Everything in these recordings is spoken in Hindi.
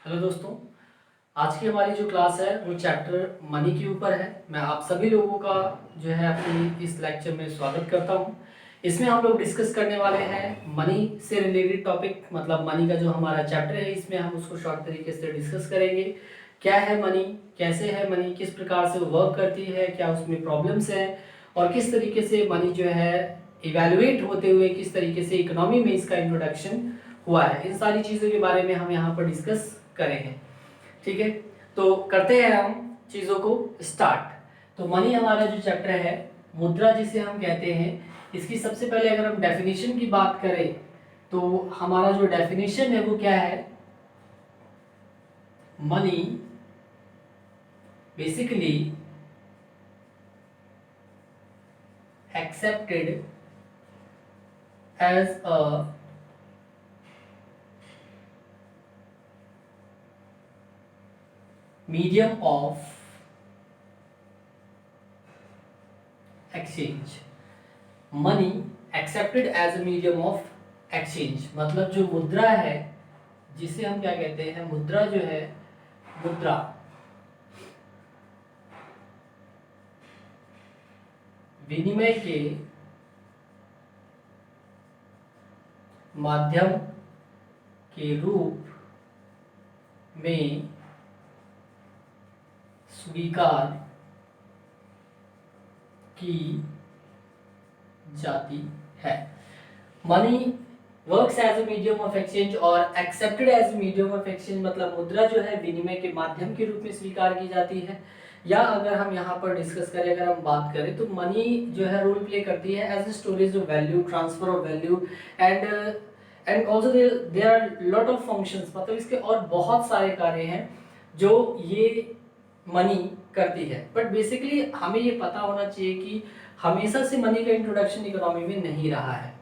हेलो दोस्तों। आज की हमारी जो क्लास है वो चैप्टर मनी के ऊपर है। मैं आप सभी लोगों का जो है अपनी इस लेक्चर में स्वागत करता हूं। इसमें हम लोग डिस्कस करने वाले हैं मनी से रिलेटेड टॉपिक, मतलब मनी का जो हमारा चैप्टर है इसमें हम उसको शॉर्ट तरीके से डिस्कस करेंगे। क्या है मनी, कैसे है मनी, किस प्रकार से वो वर्क करती है, क्या उसमें प्रॉब्लम्स हैं और किस तरीके से मनी जो है इवेल्युएट होते हुए किस तरीके से इकोनॉमी में इसका इंट्रोडक्शन हुआ है, इन सारी चीज़ों के बारे में हम यहाँ पर डिस्कस करेंगे। ठीक है, तो करते हैं हम चीज़ों को स्टार्ट। तो मनी हमारा जो चैप्टर है, मुद्रा जिसे हम कहते हैं, इसकी सबसे पहले अगर हम डेफिनेशन की बात करें तो हमारा जो डेफिनेशन है वो क्या है? Money basically accepted as a medium of exchange। Money accepted as a medium of exchange, मतलब जो मुद्रा है जिसे हम क्या कहते हैं, मुद्रा जो है, मुद्रा विनिमय के माध्यम के रूप में स्वीकार की जाती है। Money works as a medium of exchange और accepted as medium of exchange, मतलब मुद्रा जो है विनिमय के माध्यम के रूप में स्वीकार की जाती है। या अगर हम यहाँ पर डिस्कस करें, अगर हम बात करें तो मनी जो है रोल प्ले करती है as a storage of value, transfer of value and also there are lot of functions, मतलब इसके और बहुत सारे कार्य हैं जो ये मनी करती है। बट बेसिकली हमें ये पता होना चाहिए कि हमेशा से मनी का इंट्रोडक्शन इकोनॉमी में नहीं रहा है।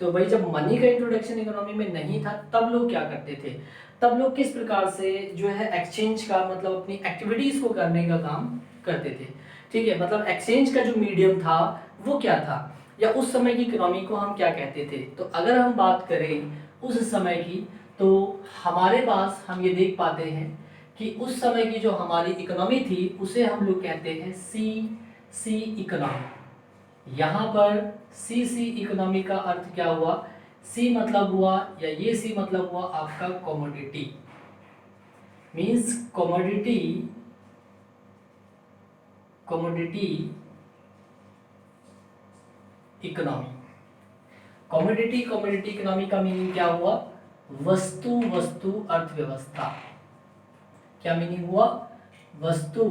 तो भाई जब मनी का इंट्रोडक्शन इकोनॉमी में नहीं था तब लोग क्या करते थे, तब लोग किस प्रकार से जो है एक्सचेंज का, मतलब अपनी एक्टिविटीज को करने का काम करते थे। ठीक है, मतलब एक्सचेंज का जो मीडियम था वो क्या था, या उस समय की इकोनॉमी को हम क्या कहते थे। तो अगर हम बात करें उस समय की, तो हमारे पास हम ये देख पाते हैं कि उस समय की जो हमारी इकोनॉमी थी उसे हम लोग कहते हैं सी इकोनॉमी। यहाँ पर सी इकोनॉमी का अर्थ क्या हुआ? सी मतलब हुआ, या ये सी मतलब हुआ आपका commodity, means commodity economy. Commodity economy का मीनिंग क्या हुआ? वस्तु अर्थव्यवस्था। क्या मीनिंग हुआ? वस्तु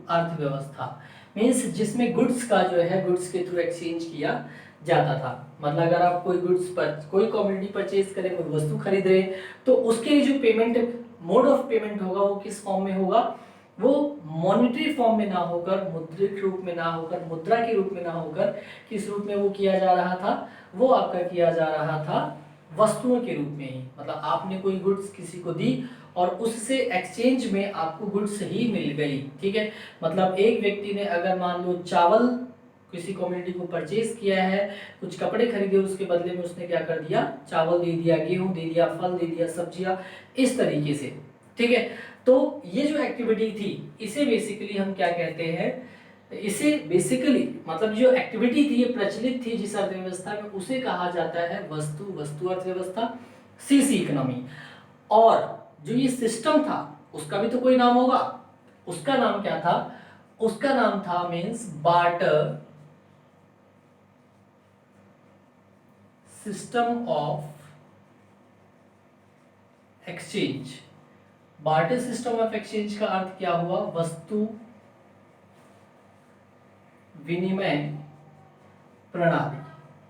अर्थव्यवस्था, मीन्स जिसमें गुड्स का जो है गुड्स के थ्रू एक्सचेंज किया जाता था। मतलब अगर आप कोई गुड्स पर कोई कमोडिटी परचेज करें, कोई वस्तु खरीद रहे हैं, तो उसके लिए जो पेमेंट मोड ऑफ पेमेंट होगा वो किस फॉर्म में होगा? वो मॉनेटरी फॉर्म में ना होकर, मुद्रित रूप में ना होकर, मुद्रा के रूप में ना होकर, किस रूप में वो किया जा रहा था? वो आपका किया जा रहा था वस्तुओं के रूप में ही। मतलब आपने कोई गुड्स किसी को दी और उससे एक्सचेंज में आपको गुड्स ही मिल गई। ठीक है, मतलब एक व्यक्ति ने अगर मान लो चावल किसी कम्युनिटी को परचेज किया है, कुछ कपड़े खरीदे, उसके बदले में उसने क्या कर दिया? चावल दे दिया, गेहूं दे दिया, फल दे दिया, सब्जियां, इस तरीके से। ठीक है, तो ये जो एक्टिविटी थी इसे बेसिकली हम क्या कहते हैं? इसे बेसिकली मतलब जो एक्टिविटी थी, ये प्रचलित थी जिस अर्थव्यवस्था में, उसे कहा जाता है वस्तु अर्थव्यवस्था, सी इकोनॉमी। और जो ये सिस्टम था उसका भी तो कोई नाम होगा, उसका नाम क्या था? उसका नाम था means barter system of exchange. Barter system of exchange का अर्थ क्या हुआ? वस्तु विनिमय प्रणाली।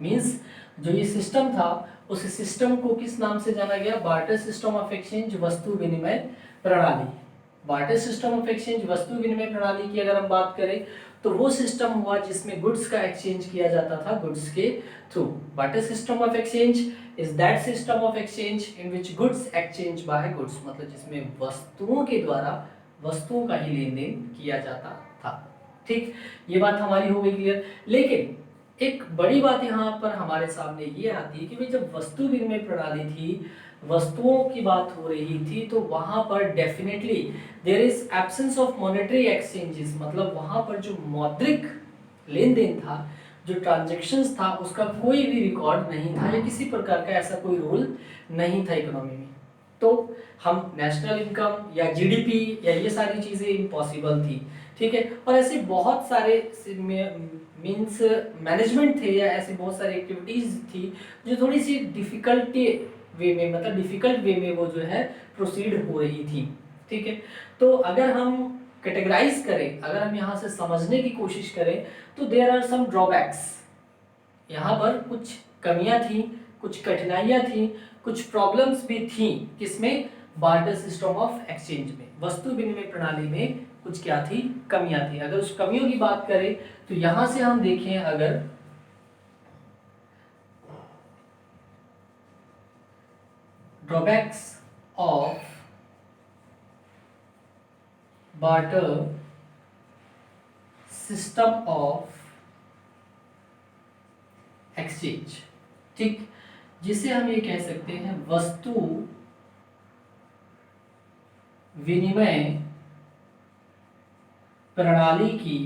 मींस जो ये सिस्टम था उस सिस्टम को किस नाम से जाना गया? बार्टर सिस्टम ऑफ एक्सचेंज, वस्तु विनिमय प्रणाली। बार्टर सिस्टम ऑफ एक्सचेंज, वस्तु विनिमय प्रणाली की अगर हम बात करें तो वो सिस्टम हुआ जिसमें गुड्स का एक्सचेंज किया जाता था गुड्स के through. Barter system of exchange is that system of exchange in which goods exchange bye goods, मतलब जिसमें वस्तुओं के द्वारा वस्तुओं का ही लेन देन किया जाता था। ठीक, ये बात हमारी हो गई क्लियर। लेकिन एक बड़ी बात यहाँ पर हमारे सामने ये आती है कि भाई जब वस्तु विनिमय प्रणाली थी वस्तुओं की बात हो रही थी, तो वहां पर definitely there is absence of monetary exchanges, मतलब वहां पर जो मौद्रिक लेन देन था, जो ट्रांजैक्शंस था, उसका कोई भी रिकॉर्ड नहीं था या किसी प्रकार का ऐसा कोई रोल नहीं था इकोनॉमी में। तो हम नेशनल इनकम या जीडीपी या ये सारी चीज़ें इम्पॉसिबल थी, ठीक है। और ऐसे बहुत सारे मीन्स मैनेजमेंट थे या ऐसे बहुत सारी एक्टिविटीज़ थी जो थोड़ी सी डिफ़िकल्टी वे में, मतलब डिफ़िकल्ट वे में वो जो है प्रोसीड हो रही थी, ठीक है। तो अगर हम कैटेगराइज करें, अगर हम यहाँ से समझने की कोशिश करें, तो देयर आर सम ड्रॉबैक्स। यहाँ पर कुछ कमियां थी, कुछ कठिनाइयां थी, कुछ प्रॉब्लम्स भी थी, किसमें? बार्टर सिस्टम ऑफ एक्सचेंज में, वस्तु विनिमय प्रणाली में कुछ क्या थी? कमियां थी। अगर उस कमियों की बात करें तो यहां से हम देखें, अगर drawbacks of barter system of exchange, ठीक, जिसे हम ये कह सकते हैं वस्तु विनिमय प्रणाली की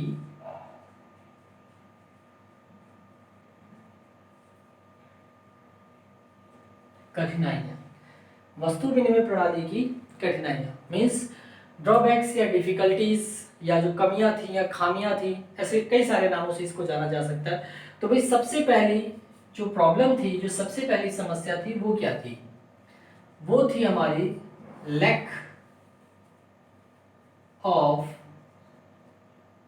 कठिनाइयां। वस्तु विनिमय प्रणाली की कठिनाइयां मीन्स ड्रॉबैक्स या डिफिकल्टीज या जो कमियां थी या खामियां थी, ऐसे कई सारे नामों से इसको जाना जा सकता है। तो भाई सबसे पहली जो प्रॉब्लम थी, जो सबसे पहली समस्या थी, वो क्या थी? वो थी हमारी लैक ऑफ,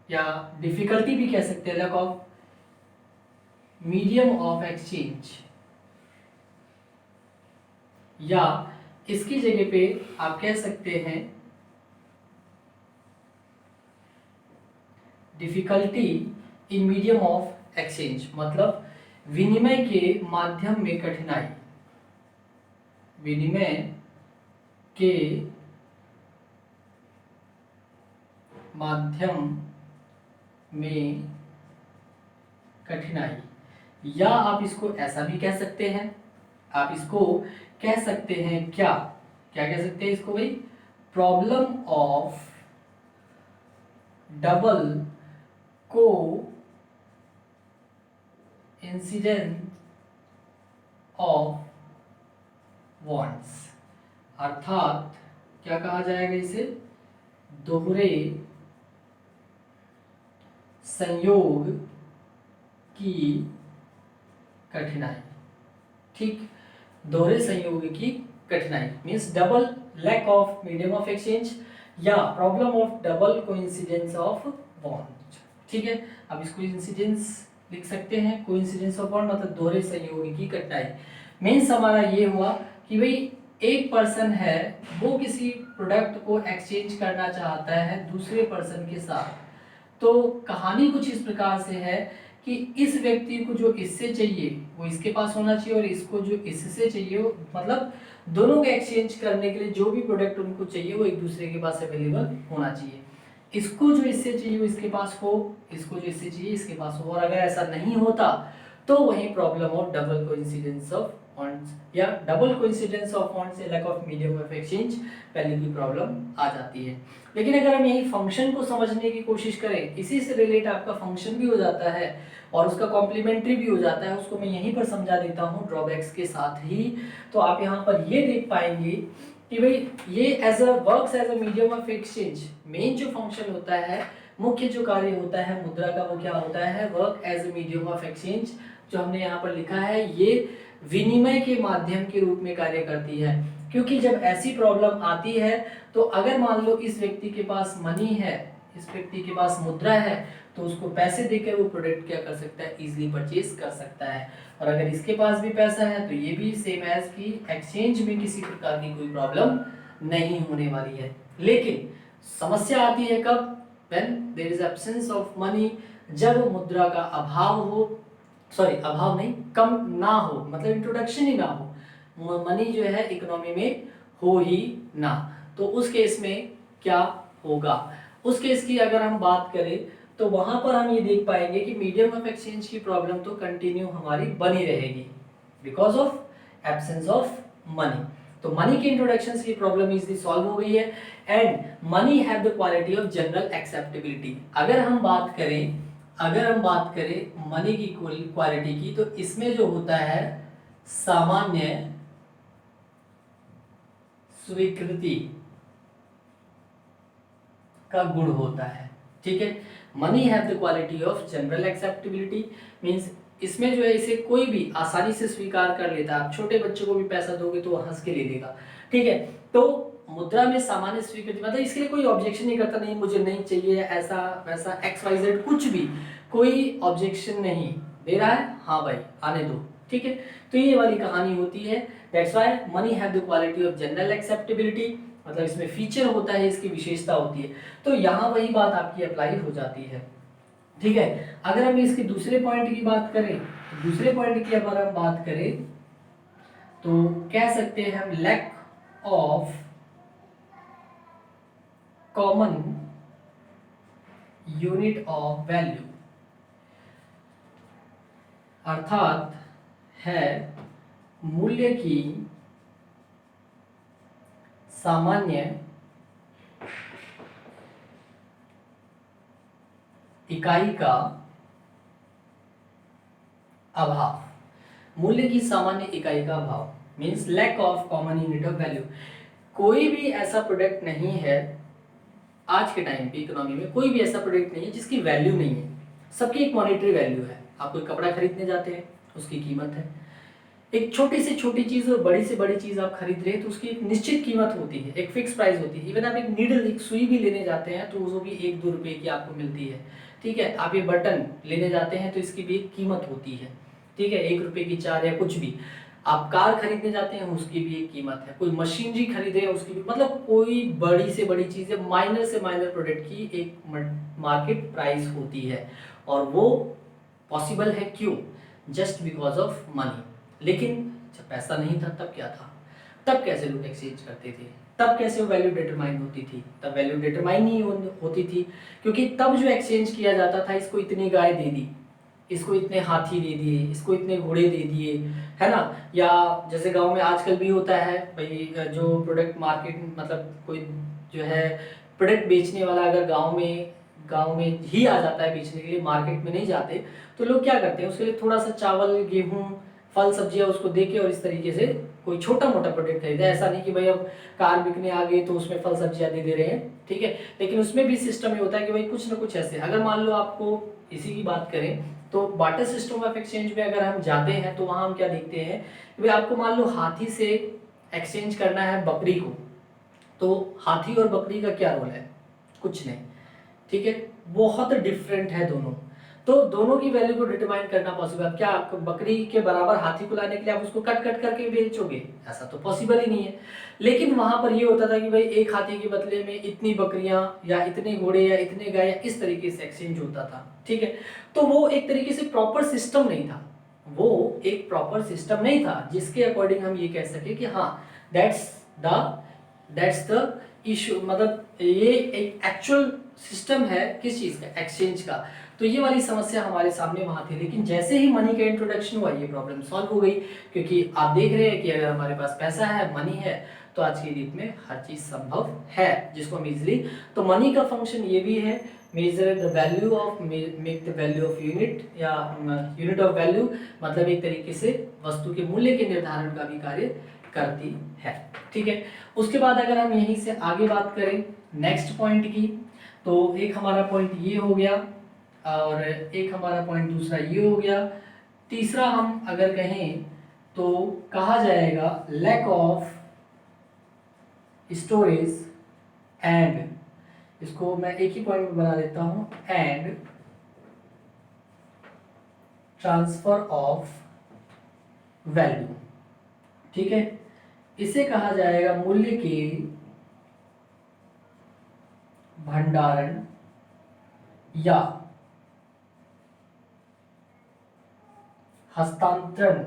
या डिफिकल्टी भी कह सकते हैं, lack of medium of exchange, या इसकी जगह पे आप कह सकते हैं difficulty in medium of exchange, मतलब विनिमय के माध्यम में कठिनाई, विनिमय के माध्यम में कठिनाई, या आप इसको ऐसा भी कह सकते हैं, आप इसको कह सकते हैं क्या क्या कह सकते हैं इसको भाई? प्रॉब्लम ऑफ डबल को इंसिडेंस ऑफ वांट्स, अर्थात क्या कहा जाएगा इसे? दोहरे संयोग की कठिनाई, ठीक, दोहरे संयोग की कठिनाई means double lack of medium of exchange या problem of double coincidence of bond, ठीक है। अब इसको इंसिडेंस लिख सकते हैं, कोइंसिडेंस ऑफ बॉन्ड मतलब दोहरे संयोग की कठिनाई। मीन्स हमारा ये हुआ कि भाई एक पर्सन है, वो किसी प्रोडक्ट को एक्सचेंज करना चाहता है दूसरे पर्सन के साथ। तो कहानी कुछ इस प्रकार से है कि इस व्यक्ति को जो इससे चाहिए वो इसके पास होना चाहिए, और इसको जो इससे चाहिए वो, मतलब दोनों को एक्सचेंज करने के लिए जो भी प्रोडक्ट उनको चाहिए वो एक दूसरे के पास अवेलेबल होना चाहिए। इसको जो इससे चाहिए वो इसके पास हो, इसको जो इससे चाहिए इसके पास हो, और अगर ऐसा नहीं होता तो वही problem of double coincidence of funds या डबल कोइंसिडेंस ऑफ फंड्स या lack of medium of exchange पहले की प्रॉब्लम आ जाती है। लेकिन अगर हम यही फंक्शन को समझने की कोशिश करें, इसी से रिलेट आपका फंक्शन भी हो जाता है और उसका कॉम्प्लीमेंट्री भी हो जाता है, उसको मैं यहीं पर समझा देता हूँ ड्रॉबैक्स के साथ ही। तो आप यहाँ पर ये देख पाएंगे कि भाई ये as a works as a medium of exchange, main जो फंक्शन होता है, मुख्य जो कार्य होता है मुद्रा का, वो क्या होता है? Work as a medium of exchange. जो हमने यहाँ पर लिखा है ये विनिमय के माध्यम के रूप में कार्य करती है। क्योंकि जब ऐसी प्रॉब्लम आती है तो अगर मान लो इस व्यक्ति के पास मनी है, इस व्यक्ति के पास मुद्रा है, तो उसको पैसे देकर वो प्रोडक्ट क्या कर सकता है? इजीली परचेज कर सकता है। और अगर इसके पास भी पैसा है तो ये भी सेम एज की एक्सचेंज में किसी प्रकार की कोई प्रॉब्लम नहीं होने वाली है। लेकिन समस्या आती है कब? When there is absence of money, जब मुद्रा का अभाव हो, सॉरी अभाव नहीं, कम ना हो, मतलब इंट्रोडक्शन ही ना हो, मनी जो है इकोनॉमी में हो ही ना, तो उस केस में क्या होगा? उस केस की अगर हम बात करें तो वहां पर हम ये देख पाएंगे कि मीडियम ऑफ एक्सचेंज की प्रॉब्लम तो कंटिन्यू हमारी बनी रहेगी because of absence of money. तो मनी के इंट्रोडक्शन से ये प्रॉब्लम इजीली सॉल्व हो गई है। And money have the quality of general acceptability. अगर हम बात करें मनी की क्वालिटी की, तो इसमें जो होता है सामान्य स्वीकृति का गुण होता है। ठीक है, money have the quality of general acceptability, means इसमें जो है इसे कोई भी आसानी से स्वीकार कर लेता है। आप छोटे बच्चे को भी पैसा दोगे तो वो हंस के ले लेगा। ठीक है, तो मुद्रा में सामान्य स्वीकृति मतलब इसके लिए कोई ऑब्जेक्शन नहीं करता, नहीं मुझे नहीं चाहिए ऐसा वैसा XYZ, कुछ भी कोई ऑब्जेक्शन नहीं दे रहा है, हाँ भाई आने दो। ठीक है, तो ये वाली कहानी होती है। That's why money have the quality of general acceptability, मतलब इसमें फीचर होता है, इसकी विशेषता होती है। तो यहाँ वही बात आपकी अप्लाई हो जाती है। ठीक है, अगर हम इसके दूसरे पॉइंट की बात करें, तो दूसरे पॉइंट की अगर हम बात करें तो कह सकते हैं हम lack of common unit of value, अर्थात है मूल्य की सामान्य इकाई का अभाव। मूल्य की सामान्य इकाई का अभाव means lack of common unit of value. कोई भी ऐसा प्रोडक्ट नहीं है आज के टाइम पे, इकोनॉमी में कोई भी ऐसा प्रोडक्ट नहीं है जिसकी वैल्यू नहीं है। सबकी एक मॉनेटरी वैल्यू है। आप कोई कपड़ा खरीदने जाते हैं, उसकी कीमत है। एक छोटी से छोटी चीज और बड़ी से बड़ी चीज आप खरीद रहे हैं तो उसकी एक निश्चित कीमत होती है, एक फिक्स प्राइस होती है। इवन आप एक नीडल, एक सुई भी लेने जाते हैं तो वो भी 1-2 रुपए की आपको मिलती है। ठीक है, आप ये बटन लेने जाते हैं तो इसकी भी एक कीमत होती है। ठीक है, 1 रुपए की 4 या कुछ भी। आप कार खरीदने जाते हैं उसकी भी एक कीमत है। कोई मशीनरी खरीदे हैं उसकी भी, मतलब कोई बड़ी से बड़ी चीज है, माइनर से माइनर प्रोडक्ट की एक मार्केट प्राइस होती है। और वो पॉसिबल है क्यों? Just because of money. लेकिन जब पैसा नहीं था तब क्या था? तब कैसे लोग एक्सचेंज करते थे? तब कैसे वो वैल्यू डिटरमाइन होती थी? तब वैल्यू डिटरमाइन ही होती थी क्योंकि तब जो एक्सचेंज किया जाता था, इसको इतनी गाय दे दी, इसको इतने हाथी दे दिए, इसको इतने घोड़े दे दिए, है ना। या जैसे गांव में आजकल भी होता है भाई, जो प्रोडक्ट मार्केट मतलब कोई जो है प्रोडक्ट बेचने वाला अगर गांव में ही आ जाता है बेचने के लिए, मार्केट में नहीं जाते, तो लोग क्या करते हैं उसके लिए थोड़ा सा चावल, गेहूं, फल सब्जियां उसको देके और इस तरीके से कोई छोटा मोटा प्रोडक्ट खरीदा। ऐसा नहीं कि भाई अब कार बिकने आ गई तो उसमें फल सब्जियां दे रहे हैं। ठीक है, लेकिन उसमें भी सिस्टम ये होता है कि भाई कुछ ना कुछ ऐसे, अगर मान लो आपको इसी की बात करें तो बार्टर सिस्टम ऑफ एक्सचेंज में अगर हम जाते हैं तो वहां हम क्या देखते हैं कि भाई आपको मान लो हाथी से एक्सचेंज करना है बकरी को, तो हाथी और बकरी का क्या रोल है? कुछ नहीं। ठीक है, बहुत डिफरेंट है दोनों। तो दोनों की वैल्यू को डिटरमाइन करना पॉसिबल। क्या आपको बकरी के बराबर हाथी को लाने के लिए आप उसको कट कट करके बेचोगे? ऐसा तो पॉसिबल ही नहीं है। लेकिन वहां पर ये होता था कि भाई एक हाथी के बदले में इतनी बकरियां या इतने घोड़े या इतने गाय, इस तरीके से एक्सचेंज होता था। ठीक है, तो वो एक तरीके से प्रॉपर सिस्टम नहीं था। वो एक प्रॉपर सिस्टम नहीं था जिसके अकॉर्डिंग हम ये कह सके कि हाँ दैट्स द इशू, मतलब ये एक एक्चुअल सिस्टम है किस चीज का? एक्सचेंज का। तो ये वाली समस्या हमारे सामने वहां थी, लेकिन जैसे ही मनी का इंट्रोडक्शन हुआ ये प्रॉब्लम सॉल्व हो गई। क्योंकि आप देख रहे हैं कि अगर हमारे पास पैसा है, मनी है, तो आज की डेट में हर चीज संभव है जिसको हम इजिली। तो मनी का फंक्शन ये भी है, measure the value of, make the value of unit या यूनिट ऑफ वैल्यू, मतलब एक तरीके से वस्तु के मूल्य के निर्धारण का भी कार्य करती है। ठीक है, उसके बाद अगर हम यहीं से आगे बात करें नेक्स्ट पॉइंट की, तो एक हमारा पॉइंट ये हो गया और एक हमारा पॉइंट दूसरा ये हो गया। तीसरा हम अगर कहें तो कहा जाएगा लैक ऑफ स्टोरेज एंड, इसको मैं एक ही पॉइंट में बना देता हूं, एंड ट्रांसफर ऑफ वैल्यू। ठीक है, इसे कहा जाएगा मूल्य के भंडारण या हस्तांतरण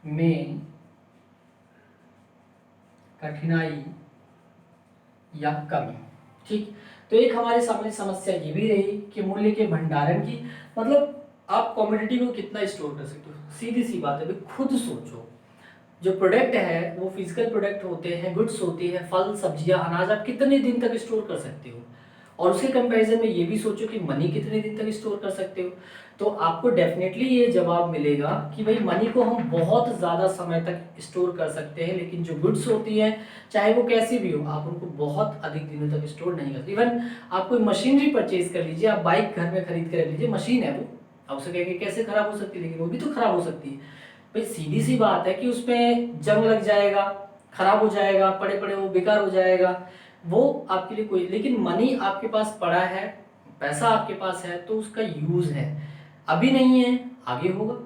में कठिनाई या कमी। ठीक, तो एक हमारे सामने समस्या ये भी रही कि मूल्य के भंडारण की, मतलब आप कमोडिटी को कितना स्टोर कर सकते हो? सीधी सी बात है भाई, खुद सोचो जो प्रोडक्ट है वो फिजिकल प्रोडक्ट होते हैं, गुड्स होती है, फल सब्जियां अनाज, आप कितने दिन तक स्टोर कर सकते हो। और उसके कंपैरिजन में ये भी सोचो कि मनी कितने दिन तक स्टोर कर सकते हो। तो आपको डेफिनेटली ये जवाब मिलेगा कि भाई मनी को हम बहुत ज़्यादा समय तक स्टोर कर सकते हैं, लेकिन जो गुड्स होती है चाहे वो कैसी भी हो, आप उनको बहुत अधिक दिनों तक स्टोर नहीं कर सकते। इवन आप कोई मशीनरी परचेज कर लीजिए, आप बाइक घर में खरीद कर रख लीजिए, मशीन है वो, आप उसे कहेंगे कैसे खराब हो सकती है, लेकिन वो भी तो खराब हो सकती है। भाई सीधी सी बात है कि उसमें जंग लग जाएगा, खराब हो जाएगा, पड़े पड़े वो बेकार हो जाएगा, वो आपके लिए कोई। लेकिन मनी आपके पास पड़ा है, पैसा आपके पास है, तो उसका यूज है, अभी नहीं है आगे होगा।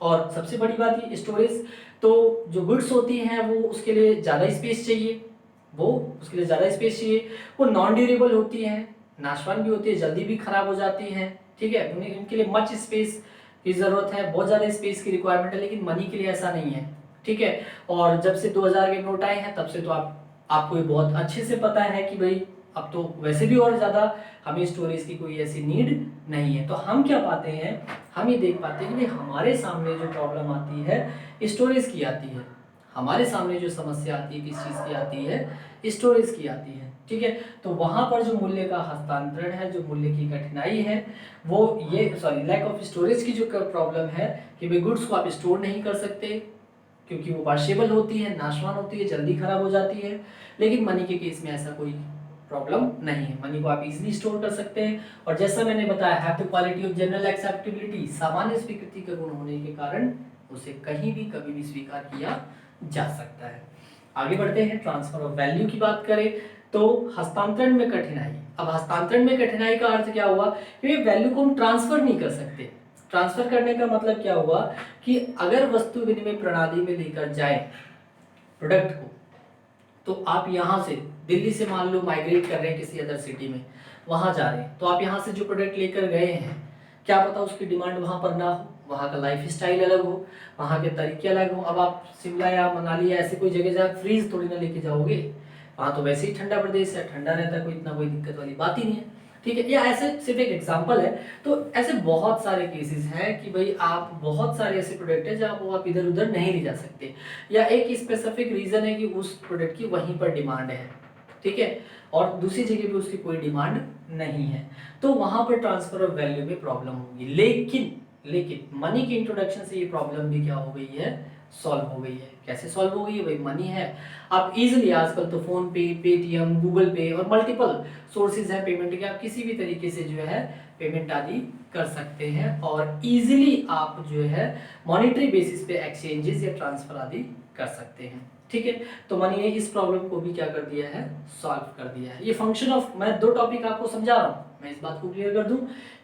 और सबसे बड़ी बात ये स्टोरेज, तो जो गुड्स होती हैं वो उसके लिए ज़्यादा स्पेस चाहिए, वो उसके लिए ज़्यादा स्पेस चाहिए, वो नॉन ड्यूरेबल होती हैं, नाशवान भी होती है, जल्दी भी खराब हो जाती हैं, ठीक है, उन्हें इनके लिए मच स्पेस की ज़रूरत है, बहुत ज़्यादा स्पेस की रिक्वायरमेंट है, लेकिन मनी के लिए ऐसा नहीं है, ठीक है। और जब से 2000 के नोट आए हैं तब से तो आपको ये बहुत अच्छे से पता है कि भाई अब तो वैसे भी और ज़्यादा हमें स्टोरेज की कोई ऐसी नीड नहीं है। तो हम क्या पाते हैं, हम ये देख पाते हैं कि भाई हमारे सामने जो प्रॉब्लम आती है स्टोरेज की आती है, हमारे सामने जो समस्या आती है किस चीज़ की आती है, स्टोरेज की आती है, ठीक है। तो वहाँ पर जो मूल्य का हस्तांतरण है, जो मूल्य की कठिनाई है, वो ये लैक ऑफ स्टोरेज की जो प्रॉब्लम है कि भाई गुड्स को आप स्टोर नहीं कर सकते क्योंकि वो वाशेबल होती है, नाशवान होती है, जल्दी खराब हो जाती है। लेकिन मनी के केस में ऐसा कोई प्रॉब्लम नहीं है, मनी को आप इजीली स्टोर कर सकते हैं। और जैसा मैंने बताया, have the quality of general acceptability, सामान्य स्वीकृति का गुण होने के कारण उसे कहीं भी कभी भी स्वीकार किया जा सकता है। आगे बढ़ते हैं, ट्रांसफर ऑफ वैल्यू की बात करें तो हस्तांतरण में कठिनाई। अब हस्तांतरण में कठिनाई का अर्थ क्या हुआ कि वैल्यू को हम ट्रांसफर नहीं कर सकते। ट्रांसफर करने का मतलब क्या हुआ कि अगर वस्तु विनिमय प्रणाली में लेकर जाए प्रोडक्ट को, तो आप यहाँ से दिल्ली से मान लो माइग्रेट कर रहे हैं किसी अदर सिटी में, वहाँ जा रहे हैं, तो आप यहाँ से जो प्रोडक्ट लेकर गए हैं, क्या पता उसकी डिमांड वहाँ पर ना हो, वहाँ का लाइफ स्टाइल अलग हो, वहाँ के तरीके अलग हो। अब आप शिमला या मनाली या ऐसी कोई जगह जहाँ फ्रीज थोड़ी ना लेके जाओगे, वहाँ तो वैसे ही ठंडा प्रदेश है, ठंडा रहता है, कोई इतना कोई दिक्कत वाली बात ही नहीं है, ठीक है। या ऐसे सिर्फ एक एग्जांपल है। तो ऐसे बहुत सारे केसेस हैं कि भाई आप बहुत सारे ऐसे प्रोडक्ट हैं जहाँ वो आप इधर उधर नहीं ले जा सकते, या एक स्पेसिफिक रीजन है कि उस प्रोडक्ट की वहीं पर डिमांड है, ठीक है, और दूसरी जगह पे उसकी कोई डिमांड नहीं है, तो वहां पर ट्रांसफर ऑफ वैल्यू में प्रॉब्लम होगी। लेकिन मनी के इंट्रोडक्शन से ये प्रॉब्लम भी क्या हो गई है, सॉल्व हो गई है। कैसे सॉल्व हो गई है, भाई मनी है, आप इजीली आजकल तो फोन पे, पेटीएम, गूगल पे और मल्टीपल सोर्सेज हैं पेमेंट के, आप किसी भी तरीके से जो है पेमेंट आदि कर सकते हैं, और इजीली आप जो है मॉनेटरी बेसिस पे एक्सचेंजेस या ट्रांसफर आदि कर सकते हैं, ठीक है। तो मनी ने इस प्रॉब्लम को भी क्या कर दिया है, सॉल्व कर दिया है। ये फंक्शन ऑफ, मैं दो टॉपिक आपको समझा रहा हूँ, मैं इस बात को क्लियर कर दूं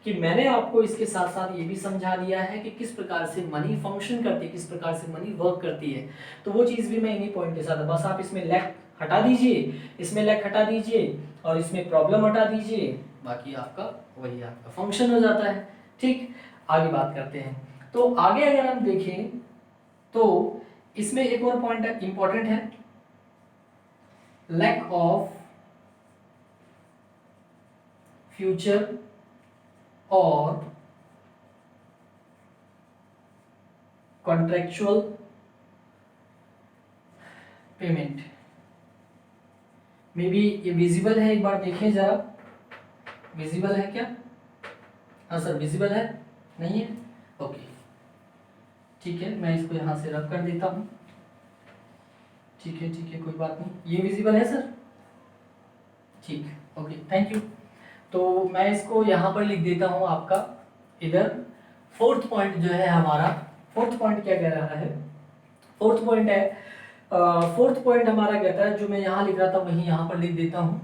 कि मैंने आपको इसके साथ साथ ये भी समझा दिया है कि किस प्रकार से मनी फंक्शन करती है, किस प्रकार से मनी वर्क करती है। तो वो चीज़ भी मैं इन्हीं पॉइंट के साथ, बस आप इसमें लैक हटा दीजिए, इसमें लैक हटा दीजिए और इसमें प्रॉब्लम हटा दीजिए, बाकी आपका वही आपका फंक्शन हो जाता है, ठीक। आगे बात करते हैं। तो आगे अगर हम देखें तो इसमें एक और पॉइंट इंपॉर्टेंट है, लैक ऑफ फ्यूचर और कॉन्ट्रेक्चुअल पेमेंट। मे बी ये विजिबल है, एक बार देखें जरा, विजिबल है क्या? हाँ सर विजिबल है, नहीं है, ओके ठीक है, मैं इसको यहाँ से रब कर देता हूँ, ठीक है कोई बात नहीं, ये विजिबल है सर, ठीक, ओके थैंक यू। तो मैं इसको यहाँ पर लिख देता हूँ आपका इधर। फोर्थ पॉइंट जो है हमारा, फोर्थ पॉइंट क्या कह रहा है, फोर्थ पॉइंट है, फोर्थ पॉइंट हमारा कहता है, जो मैं यहाँ लिख रहा था वही यहाँ पर लिख देता हूँ,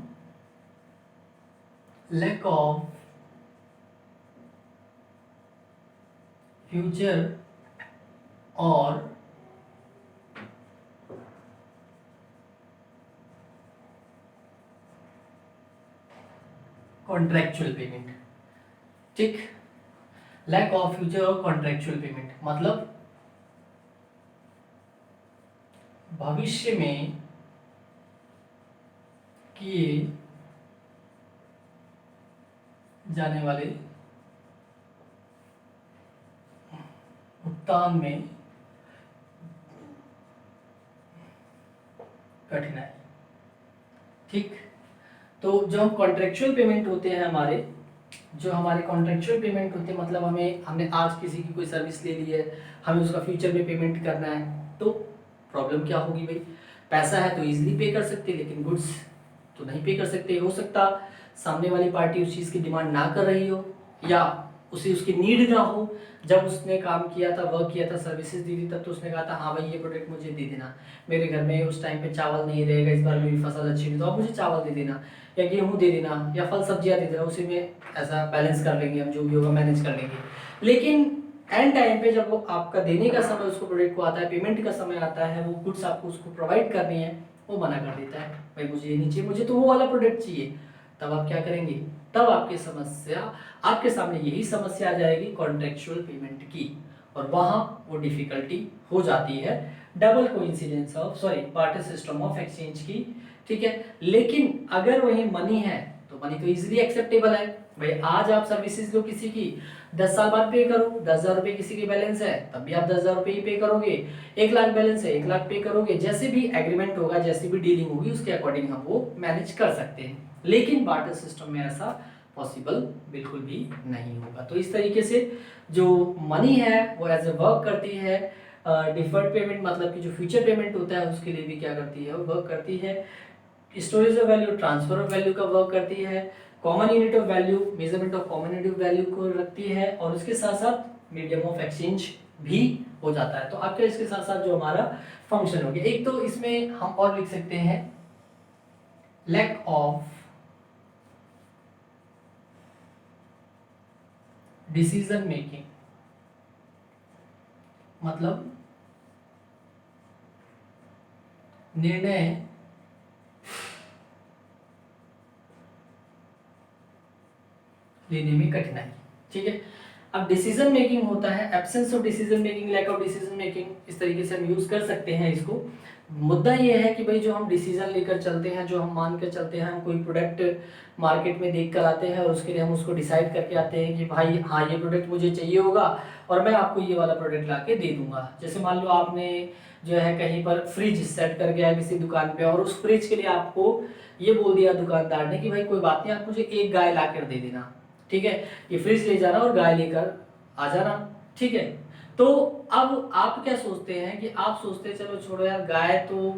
लैक ऑफ फ्यूचर और कॉन्ट्रेक्चुअल पेमेंट, ठीक। लैक ऑफ फ्यूचर और कॉन्ट्रेक्चुअल पेमेंट मतलब भविष्य में किए जाने वाले भुगतान में कठिनाई। ठीक, तो जो हम कॉन्ट्रेक्चुअल पेमेंट होते हैं हमारे, जो हमारे कॉन्ट्रेक्चुअल पेमेंट होते हैं, मतलब हमने आज किसी की कोई सर्विस ले ली है, हमें उसका फ्यूचर में पेमेंट करना है, तो प्रॉब्लम क्या होगी भाई, पैसा है तो इजीली पे कर सकते, लेकिन गुड्स तो नहीं पे कर सकते। हो सकता सामने वाली पार्टी उस चीज़ की डिमांड ना कर रही हो, या उसे उसकी नीड ना हो। जब उसने काम किया था, वर्क किया था, सर्विसेज दी थी, तब तो उसने कहा था हाँ भाई ये प्रोडक्ट मुझे दे देना, मेरे घर में उस टाइम पे चावल नहीं रहेगा, इस बार मेरी फसल अच्छी हुई तो आप मुझे चावल दे देना, या गेहूँ दे देना, या फल सब्जियाँ दे देना, उसी में ऐसा बैलेंस कर लेंगे हम, जो भी होगा मैनेज कर लेंगे। लेकिन एंड टाइम पे जब वो आपका देने का समय उसको प्रोडक्ट को आता है, पेमेंट का समय आता है, वो गुड्स आपको उसको प्रोवाइड करनी है, वो मना कर देता है, भाई मुझे ये नहीं चाहिए, मुझे तो वो वाला प्रोडक्ट चाहिए। तब आप क्या करेंगे, तब आपके सामने यही समस्या आ जाएगी कॉन्ट्रेक्चुअल पेमेंट की, और वहां वो डिफिकल्टी हो जाती है double coincidence of barter system of exchange की। ठीक है, लेकिन अगर वही मनी है तो मनी तो इजीली एक्सेप्टेबल है, भाई आज आप सर्विसेज लो किसी की, 10 साल बाद पे करो, 10,000 रुपए किसी के बैलेंस है तब भी आप 10,000 रुपए ही पे करोगे, 1,00,000 बैलेंस है 1,00,000 पे करोगे, जैसे भी एग्रीमेंट होगा, जैसी भी डीलिंग होगी उसके अकॉर्डिंग हम वो मैनेज कर सकते हैं। लेकिन बार्टर सिस्टम में ऐसा पॉसिबल बिल्कुल भी नहीं होगा। तो इस तरीके से जो मनी है वो एज ए वर्क करती है, डिफर्ड पेमेंट मतलब कि जो फ्यूचर पेमेंट होता है उसके लिए भी क्या करती है, वो वर्क करती है, storage of value, transfer of value का वर्क करती है, common unit of value, measurement of common unit of value को रखती है, और उसके साथ साथ मीडियम ऑफ एक्सचेंज भी हो जाता है। तो आपका इसके साथ साथ जो हमारा फंक्शन हो गया, एक तो इसमें हम और लिख सकते हैं लैक ऑफ डिसीजन मेकिंग, मतलब निर्णय लेने में कठिनाई। ठीक है, अब डिसीजन मेकिंग होता है absence of decision making, lack of decision making, इस तरीके से हम यूज कर सकते हैं इसको। मुद्दा ये है कि भाई जो हम डिसीजन लेकर चलते हैं, जो हम मान कर चलते हैं, हम कोई प्रोडक्ट मार्केट में देख कर आते हैं और उसके लिए हम उसको डिसाइड करके आते हैं कि भाई हाँ ये प्रोडक्ट मुझे चाहिए होगा और मैं आपको ये वाला प्रोडक्ट ला के दे दूंगा। जैसे मान लो आपने जो है कहीं पर फ्रिज सेट कर गया किसी दुकान पे, और उस फ्रिज के लिए आपको ये बोल दिया दुकानदार ने कि भाई कोई बात नहीं, आप मुझे एक गाय ला कर दे देना, ठीक है, ये फ्रिज ले जाना और गाय लेकर आ जाना। ठीक है, तो अब आप क्या सोचते हैं कि आप सोचते हैं चलो छोड़ो यार, गाय तो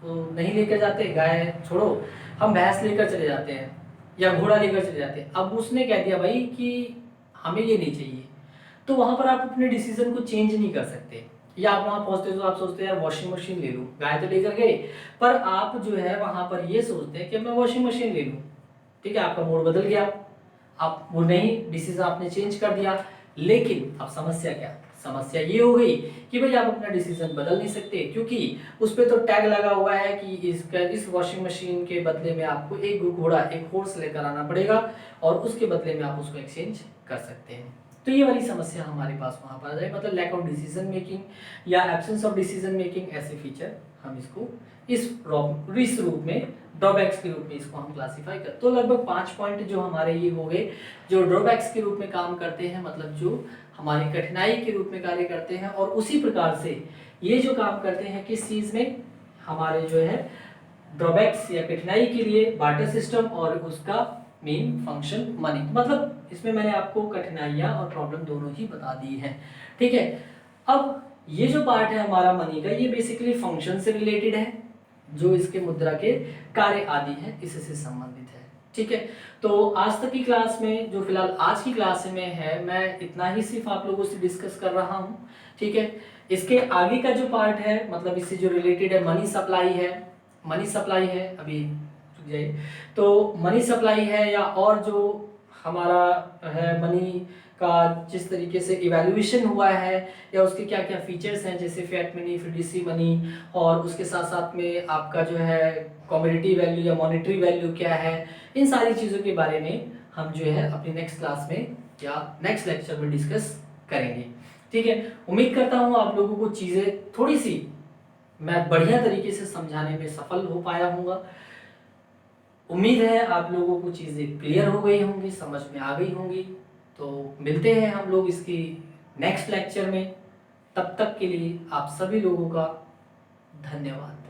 नहीं लेकर जाते, गाय छोड़ो, हम भैंस लेकर चले जाते हैं या घोड़ा लेकर चले जाते हैं। अब उसने कह दिया भाई कि हमें ये नहीं चाहिए, तो वहां पर आप अपने डिसीजन को चेंज नहीं कर सकते। या आप वहां पहुंचते हो तो आप सोचते हैं यार वॉशिंग मशीन ले लूं, गाय तो लेकर गए, पर आप जो है वहां पर ये सोचते हैं कि मैं वॉशिंग मशीन ले लूं। ठीक है, आपका मूड बदल गया, आप वो नहीं, डिसीजन आपने चेंज कर दिया। लेकिन अब समस्या क्या, समस्या ये हो गई कि भाई आप अपना डिसीजन बदल नहीं सकते, क्योंकि उस पर तो टैग लगा हुआ है कि इस वॉशिंग मशीन के बदले में आपको एक घोड़ा, एक हॉर्स लेकर आना पड़ेगा, और उसके बदले में आप उसको एक्सचेंज कर सकते हैं। तो ये वाली समस्या हमारे पास वहां पर आ जाए, मतलब लैक ऑफ डिसीजन मेकिंग या एब्सेंस ऑफ डिसीजन मेकिंग, ऐसे फीचर हम इसको इस रूप में ड्रॉबैक्स के रूप में इसको हम क्लासिफाई कर। तो लगभग 5 पॉइंट जो हमारे ये हो गए जो ड्रॉबैक्स के रूप में काम करते हैं, मतलब जो हमारी कठिनाई के रूप में कार्य करते हैं। और उसी प्रकार से ये जो काम करते हैं किस चीज में, हमारे जो है ड्रॉबैक्स या कठिनाई के लिए बार्टर सिस्टम और उसका मेन फंक्शन मनी। मतलब इसमें मैंने आपको कठिनाइयां और प्रॉब्लम दोनों ही बता दी हैं। ठीक है, अब ये जो पार्ट है हमारा मनी का, ये बेसिकली फंक्शन से रिलेटेड है, जो इसके मुद्रा के कार्य आदि है इससे संबंधित है। ठीक है, तो आज तक की क्लास में, जो फिलहाल आज की क्लास में है, मैं इतना ही सिर्फ आप लोगों से डिस्कस कर रहा हूँ। ठीक है, इसके आगे का जो पार्ट है, मतलब इससे जो रिलेटेड है, मनी सप्लाई है, मनी सप्लाई है, अभी रुक जाइए, तो मनी सप्लाई है, या और जो हमारा है मनी का जिस तरीके से इवैल्यूएशन हुआ है, या उसके क्या क्या फीचर्स हैं, जैसे फिएट मनी, फिडुसी मनी, और उसके साथ साथ में आपका जो है कमोडिटी वैल्यू या मॉनेटरी वैल्यू क्या है, इन सारी चीज़ों के बारे में हम जो है अपनी नेक्स्ट क्लास में या नेक्स्ट लेक्चर में डिस्कस करेंगे। ठीक है, उम्मीद करता हूँ आप लोगों को चीज़ें थोड़ी सी मैं बढ़िया तरीके से समझाने में सफल हो पाया हूँगा। उम्मीद है आप लोगों को चीज़ें क्लियर हो गई होंगी, समझ में आ गई होंगी। तो मिलते हैं हम लोग इसकी नेक्स्ट लेक्चर में, तब तक के लिए आप सभी लोगों का धन्यवाद।